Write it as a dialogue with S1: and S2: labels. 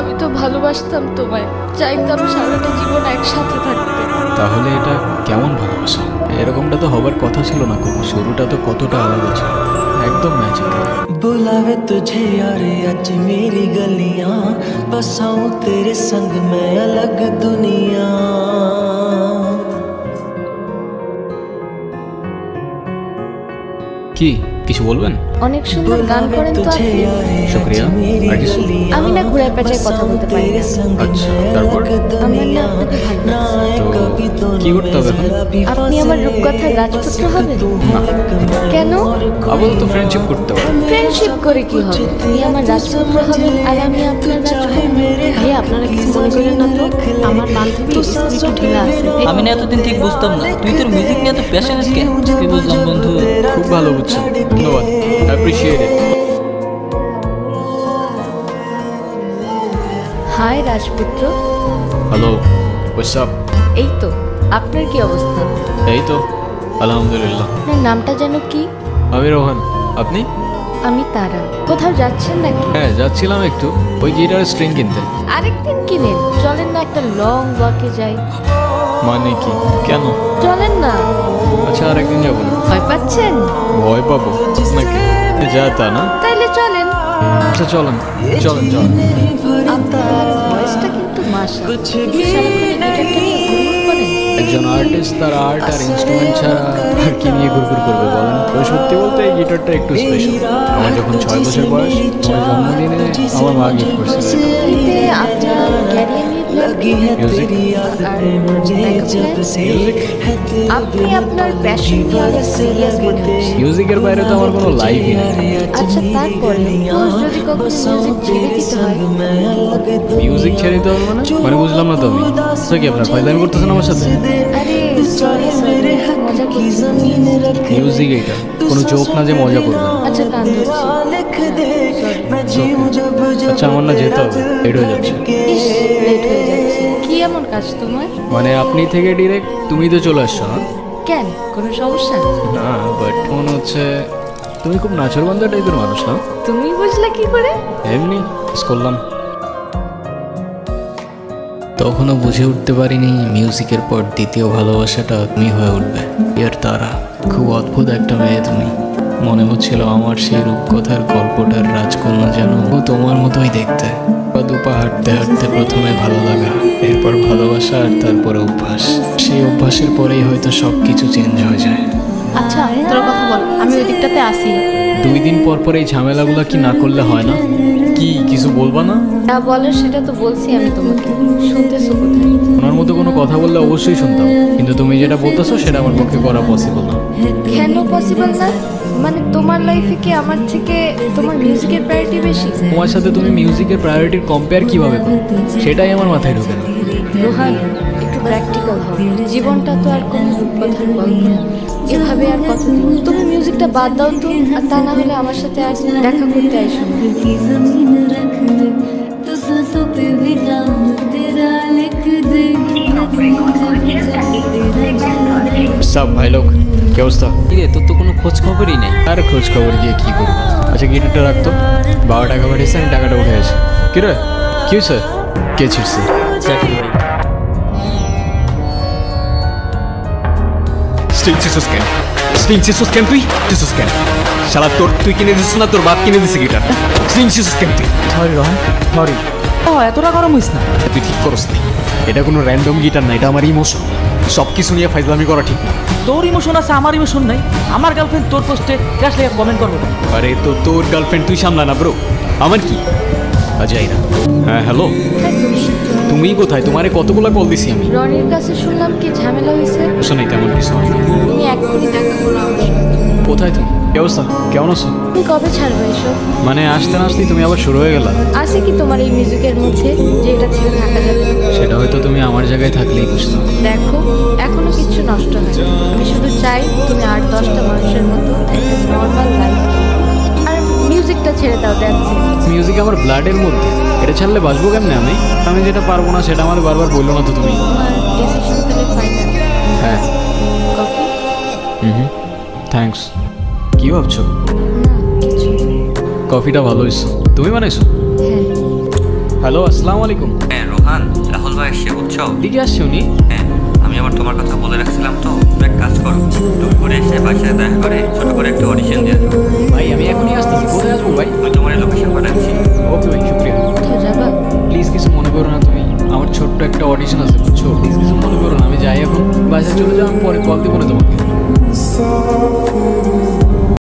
S1: আমি তো ভালোবাসতাম তোমায়, চাইতাম সারাটা জীবন একসাথে থাকতে।
S2: তাহলে এটা কেমন ভালোবাসা? এরকমটা তো হবার কথা ছিল না। কোনো শুরুটা তো কতটা আলাদা ছিল, একদম ম্যাজিক।
S3: बुलावे तुझे यार आज मेरी गलियां, बसाऊं तेरे संग मैं अलग दुनिया।
S2: কি কিছু বলবেন?
S1: অনেক সুন্দর গান করেন তো আপনি।
S2: শুকরিয়া। আর কিছু?
S1: আমি না ঘুরে পেঁচায় কথা বলতে পারি না।
S2: আচ্ছা, তারপর?
S1: আমার না আপনাকে ভালো লাগছে।
S2: তো কি করতে হবে এখন?
S1: আপনি আমার রূপকথার রাজপুত্র হবেন? কেন?
S2: আপাতত ফ্রেন্ডশিপ করতে হবে।
S1: ফ্রেন্ডশিপ করে কি হবে? আপনি আমার রাজপুত্র হবেন আর আমি আপনার রাজকুমার। ভাই আপনারা কিছু মনে করেন না তো, আমার বান্ধবী একটু ঢিলা আছে।
S4: আমি না এতদিন ঠিক বুঝতাম না তুই তোর মিউজিক নিয়ে এত প্যাশনেট কেন। কি বুঝলাম বন্ধু,
S2: খুব ভালো বুঝছেন, ধন্যবাদ, অ্যাপ্রিশিয়েট ইট।
S1: হাই রাজপুত্র।
S2: Hello, what's up?
S1: এই তো, আপনার কি অবস্থা?
S2: এই তো আলহামদুলিল্লাহ।
S1: আপনার নামটা যেন কি?
S2: আমি রোহান। আপনি?
S1: আমি তারা। কোথাও যাচ্ছেন নাকি?
S2: হ্যাঁ, যাচ্ছিলাম একটু ওই গিটারের স্ট্রিং কিনতে।
S1: আরেকদিন কিনেন, চলেন না একটা লং ওয়াকে যাই।
S2: মানে কি? কেন?
S1: চলেন না।
S2: আচ্ছা, আরেকদিন যাবো না।
S1: ভয় পাচ্ছেন?
S2: ভয় পাবো নাকি? যা তা না।
S1: তাইলে চলেন।
S2: আচ্ছা চলেন চলেন চলেন।
S1: আপনার ভয়েসটা কিন্তু মাশাআল্লাহ। কিন্তু সারাক্ষণ এই গিটারটা নিয়ে ঘুরঘুর করেন।
S2: একজন আর্টিস্ট তার আর্ট আর ইনস্ট্রুমেন্ট ছাড়া আর কি নিয়ে ঘুরঘুর করবে বলেন? তো সত্যি বলতে এই গিটারটা একটু স্পেশাল। আমার যখন 6 বছর বয়স, আমার জন্মদিনে আমার মা গিফট করছিল।
S1: এতে আপনার ক্যারিয়ার নিয়ে
S2: মিউজিক।
S1: আপনি আপনার প্যাশন নিয়ে অনেক সিরিয়াস মনে হচ্ছে।
S2: মিউজিকের বাইরে তো আমার কোনো লাইফই নেই।
S1: আচ্ছা তারপরে যদি কখনো মিউজিক ছেড়ে দিতে হয়?
S2: মিউজিক ছেড়ে দিতে হবে মানে বুঝলাম না তো আমি। তো কি আপনার ফাইজলামি করতেছেন আমার সাথে?
S1: আরে সরি মজা করছি।
S2: মিউজিক এটা কোনো জোক না যে মজা করবেন।
S1: আচ্ছা গান ধরছি।
S2: আচ্ছা আমার না যেতে হবে, লেট হয়ে যাচ্ছে।
S1: ইস, লেট হয়ে যাচ্ছে। কি এমন কাজ তোমার?
S2: মানে আপনি থেকে ডিরেক্ট তুমি তো চলে আসছো না?
S1: কেন, কোনো সমস্যা?
S2: না, বাট মনে হচ্ছে তুমি খুব নাচরবান্ধা টাইপের মানুষ না?
S1: তুমি বুঝলে কি করে?
S2: এমনি করলাম। তখনও বুঝে উঠতে পারিনি মিউজিকের পর দ্বিতীয় ভালোবাসাটা তুমি হয়ে উঠবে। ইয়ার তারা, খুব অদ্ভুত একটা মেয়ে তুমি। মনে হচ্ছিল আমার সেই রূপকথার গল্পটার রাজকন্যা যেন তোমার মতোই দেখতে। দুপা হাঁটতে হাঁটতে প্রথমে ভালো লাগা, এরপর ভালোবাসা, আর তারপরে অভ্যাস। সেই অভ্যাসের পরেই হয়তো সব কিছু চেঞ্জ হয়ে যায়।
S1: আচ্ছা তোর কথা বল, আমি ওই দিকটাতে আসি।
S2: 2 দিন পর পর এই ঝামেলাগুলো কি না করলে হয় না? কি কিছু বলবা না?
S1: যা বলার সেটা তো বলছি আমি তোমাকে, শুনতেছো কোথায়?
S2: ওনার মতো কোনো কথা বললে অবশ্যই শুনতাম, কিন্তু তুমি যেটা বলতেছো সেটা আমার পক্ষে করা পসিবল না।
S1: কেন পসিবল না? মানে তোমার লাইফে কি আমার থেকে তোমার মিউজিকের প্রায়োরিটি বেশি?
S2: তোমার সাথে তুমি মিউজিকের প্রায়োরিটির কম্পেয়ার কিভাবে করো সেটাই আমার মাথায় ঢোকে না।
S1: রোহান, একটু প্র্যাকটিক্যাল হও। জীবনটা তো আর কোনো রূপকথার গল্প না। এভাবে আর কতদিন? তুমি মিউজিকটা বাদ দাও তো, আর তা না হলে আমার সাথে আর দেখা করতে আইসো না।
S2: সব ভাই লোক, কি অবস্থা?
S4: কিরে তোর তো কোনো খোঁজ খবরই নেই।
S2: আর খোঁজ খবর গিয়ে কি করবো? আচ্ছা গিটারটা রাখতো, 12 টাকা পাঠিয়েছে, আমি টাকাটা উঠে আসি। কি রে, কি হয়েছে? কে ছিড়ছে? তুই শালা তুই কিনে দিছিস না তোর বাপ কিনে দিছে গিটার?
S4: সরি রহন, সরি। ও এতটা গরম হইস না।
S2: তুই ঠিক করস নি, এটা কোনো র্যান্ডম গিটার না, এটা আমার ইমোশন। সব কিছু নিয়ে ফাইজলামি করা ঠিক না।
S4: তোর ইমোশন আছে, আমার ইমোশন নাই। আমার গার্লফ্রেন্ড তোর পোস্টে ক্র্যাশ লেগে কমেন্ট করবে।
S2: আরে তো তোর গার্লফ্রেন্ড তুই সামলা না ব্রো, আমার কি? আজাইরা। হ্যাঁ হ্যালো, তুমি কোথায়? তোমারে কতগুলো কল দিছি আমি।
S1: রনির কাছে শুনলাম কি ঝামেলা হয়েছে।
S2: শোনাই তেমন কিছু হয় না।
S1: তুমি এক্ষুনি দেখা করো আমার সাথে।
S2: কোথায় তুমি? কি অবস্থা? কেমন আছো?
S1: তুমি কবে ছাড়বে এসব?
S2: মানে আসতে না আসতেই তুমি আবার শুরু হয়ে গেলা।
S1: আছে কি তোমার এই মিউজিকের মধ্যে যে এটা ছেড়ে থাকা যাবে না?
S2: সেটা হয়তো তুমি আমার জায়গায় থাকলেই বুঝতো।
S1: দেখো, এখনো কিচ্ছু নষ্ট হয়নি। আমি শুধু চাই তুমি 8-10টা মানুষের মতো একটা নর্মাল লাইফ। আর মিউজিকটা ছেড়ে দাও, দেখছি
S2: মিউজিক আমার ব্লাডের মধ্যে, এটা ছাড়লে বাঁচবো কেমনে আমি? আমি যেটা পারবো না সেটা আমার বারবার বললো না তো তুমি।
S1: তোমার ডিসিশন তাহলে ফাইনাল?
S2: হ্যাঁ।
S1: কফি?
S2: থ্যাঙ্কস। কি ভাবছো?
S1: না কিছু।
S2: কফিটা ভালো হয়েছে, তুমি বানাইছো?
S1: হ্যাঁ।
S2: হ্যালো, আসসালামু আলাইকুম।
S5: হ্যাঁ রোহান, রাহুল ভাই এসে বুঝছো?
S2: দিকে আসছে উনি?
S5: হ্যাঁ, আমি আবার তোমার কথা বলে রাখছিলাম তো। তুমি এক কাজ করো, তুমি ঘুরে এসে বাসায় দেখা করে ছোট করে একটা অডিশন দিয়ে দাও।
S2: ভাই আমি এখনই আসতেছি। কোথায় আসবো ভাই?
S5: আমি তোমার লোকেশন পাঠাচ্ছি।
S2: ওকে ভাই, শুক্রিয়া।
S1: কোথাও যাবা?
S2: প্লিজ কিছু মনে করো না তুমি, আমার ছোট্ট একটা অডিশন আছে বুঝছো, প্লিজ কিছু মনে করো না। আমি যাই এখন, বাসায় চলে যাও, আমি পরে কল দিব না তোমাকে।